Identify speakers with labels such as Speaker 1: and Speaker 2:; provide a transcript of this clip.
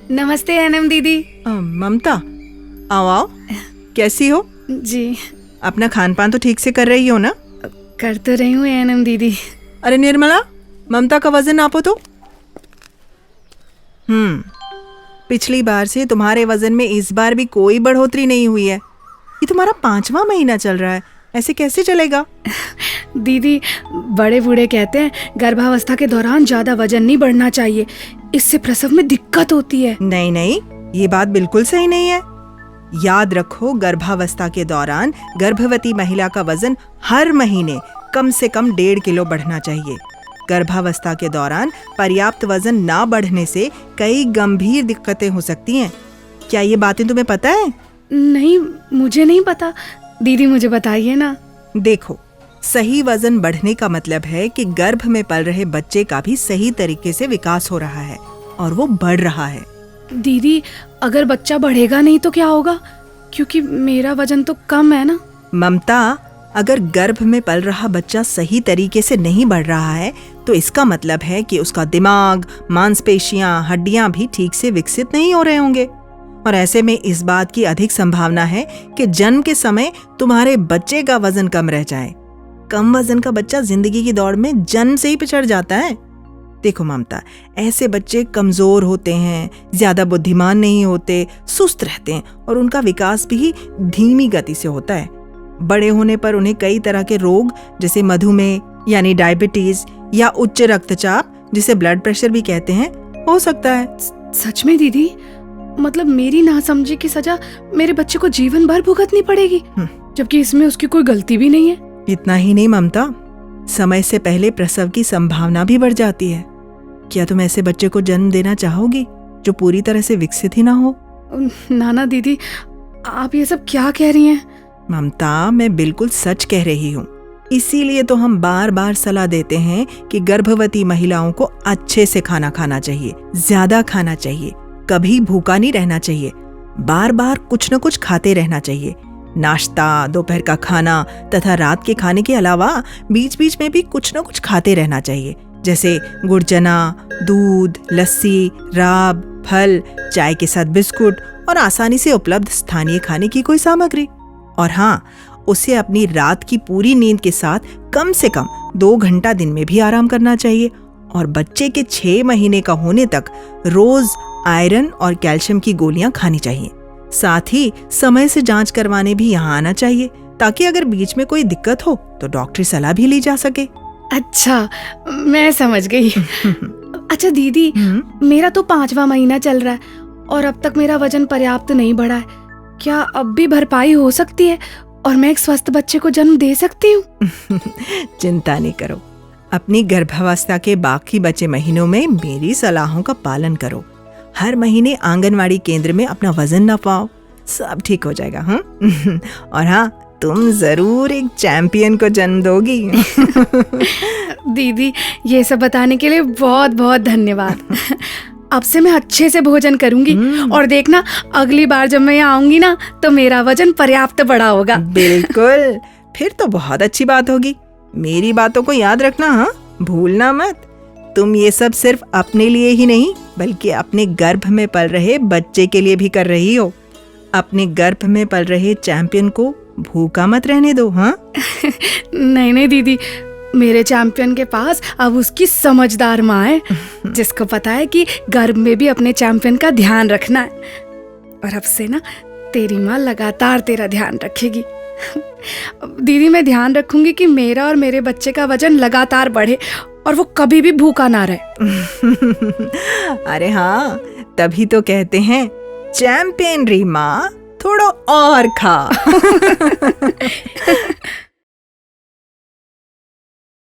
Speaker 1: नमस्ते एनम दीदी।
Speaker 2: ममता, आओ आओ। कैसी हो?
Speaker 1: जी,
Speaker 2: अपना खान पान तो ठीक से कर रही हो ना?
Speaker 1: कर तो रही हूँ एनम दीदी।
Speaker 2: अरे निर्मला, ममता का वजन नापो तो। पिछली बार से तुम्हारे वजन में इस बार भी कोई बढ़ोतरी नहीं हुई है। ये तुम्हारा 5वां महीना चल रहा है, ऐसे कैसे चलेगा?
Speaker 1: दीदी, बड़े बूढ़े कहते हैं गर्भावस्था के दौरान ज्यादा वजन नहीं बढ़ना चाहिए, इससे प्रसव में दिक्कत होती है।
Speaker 2: नहीं नहीं, ये बात बिल्कुल सही नहीं है। याद रखो, गर्भावस्था के दौरान गर्भवती महिला का वजन हर महीने कम से कम 1.5 किलो बढ़ना चाहिए। गर्भावस्था के दौरान पर्याप्त वजन ना बढ़ने से कई गंभीर दिक्कतें हो सकती हैं। क्या ये बातें तुम्हें पता है?
Speaker 1: नहीं, मुझे नहीं पता। दीदी मुझे बताइए ना।
Speaker 2: देखो, सही वजन बढ़ने का मतलब है कि गर्भ में पल रहे बच्चे का भी सही तरीके से विकास हो रहा है और वो बढ़ रहा है।
Speaker 1: दीदी, अगर बच्चा बढ़ेगा नहीं तो क्या होगा? क्योंकि मेरा वजन तो कम है ना।
Speaker 2: ममता, अगर गर्भ में पल रहा बच्चा सही तरीके से नहीं बढ़ रहा है तो इसका मतलब है कि उसका दिमाग, मांसपेशियां, हड्डियां भी ठीक से विकसित नहीं हो रहे होंगे। और ऐसे में इस बात की अधिक संभावना है कि जन्म के समय तुम्हारे बच्चे का वजन कम रह जाए। कम वजन का बच्चा जिंदगी की दौड़ में जन्म से ही पिछड़ जाता है। देखो ममता, ऐसे बच्चे कमजोर होते हैं, ज्यादा बुद्धिमान नहीं होते, सुस्त रहते हैं और उनका विकास भी धीमी गति से होता है। बड़े होने पर उन्हें कई तरह के रोग जैसे मधुमेह यानी डायबिटीज या उच्च रक्तचाप जिसे ब्लड प्रेशर भी कहते हैं हो सकता है।
Speaker 1: सच में दीदी? मतलब मेरी नासमझी की सजा मेरे बच्चे को जीवन भर भुगतनी पड़ेगी, जबकि इसमें उसकी कोई गलती भी नहीं है।
Speaker 2: इतना ही नहीं ममता, समय से पहले प्रसव की संभावना भी बढ़ जाती है। क्या तुम ऐसे बच्चे को जन्म देना चाहोगी जो पूरी तरह से विकसित ही ना हो?
Speaker 1: नाना दीदी, आप ये सब क्या कह रही हैं?
Speaker 2: ममता, मैं बिल्कुल सच कह रही हूँ। इसीलिए तो हम बार बार सलाह देते हैं कि गर्भवती महिलाओं को अच्छे से खाना खाना चाहिए, ज्यादा खाना चाहिए, कभी भूखा नहीं रहना चाहिए, बार बार कुछ न कुछ खाते रहना चाहिए। नाश्ता, दोपहर का खाना तथा रात के खाने के अलावा बीच बीच में भी कुछ न कुछ खाते रहना चाहिए, जैसे गुड़ चना, दूध, लस्सी, राब, फल, चाय के साथ बिस्कुट और आसानी से उपलब्ध स्थानीय खाने की कोई सामग्री। और हाँ, उसे अपनी रात की पूरी नींद के साथ कम से कम 2 घंटा दिन में भी आराम करना चाहिए। और बच्चे के 6 महीने का होने तक रोज आयरन और कैल्शियम की गोलियां खानी चाहिए। साथ ही समय से जांच करवाने भी यहाँ आना चाहिए, ताकि अगर बीच में कोई दिक्कत हो तो डॉक्टरी सलाह भी ली जा सके।
Speaker 1: अच्छा, मैं समझ गई। अच्छा दीदी, मेरा तो 5वां महीना चल रहा है और अब तक मेरा वजन पर्याप्त नहीं बढ़ा है। क्या अब भी भरपाई हो सकती है और मैं एक स्वस्थ बच्चे को जन्म दे सकती हूँ?
Speaker 2: चिंता नहीं करो, अपनी गर्भावस्था के बाकी बचे महीनों में मेरी सलाहों का पालन करो। हर महीने आंगनवाड़ी केंद्र में अपना वजन नापाओ, सब ठीक हो जाएगा। और हाँ, तुम जरूर एक चैंपियन को जन्म दोगी।
Speaker 1: दीदी, ये सब बताने के लिए बहुत बहुत धन्यवाद। अब से मैं अच्छे से भोजन करूंगी और देखना, अगली बार जब मैं यहाँ आऊंगी ना तो मेरा वजन पर्याप्त बड़ा होगा।
Speaker 2: बिल्कुल, फिर तो बहुत अच्छी बात होगी। मेरी बातों को याद रखना, हाँ, भूलना मत। तुम ये सब सिर्फ अपने लिए ही नहीं बल्कि अपने गर्भ में पल रहे बच्चे के लिए भी कर रही हो। अपने गर्भ में पल रहे चैंपियन को भूखा मत रहने दो। हाँ
Speaker 1: नहीं नहीं दीदी, मेरे चैंपियन के पास अब उसकी समझदार माँ है, जिसको पता है कि गर्भ में भी अपने चैंपियन का ध्यान रखना है। और अब से ना तेरी माँ लगातार तेरा ध्यान रखेगी। दीदी, मैं ध्यान रखूंगी कि मेरा और मेरे बच्चे का वजन लगातार बढ़े और वो कभी भी भूखा ना रहे।
Speaker 2: अरे हाँ, तभी तो कहते हैं चैंपियन री माँ थोड़ा और खा।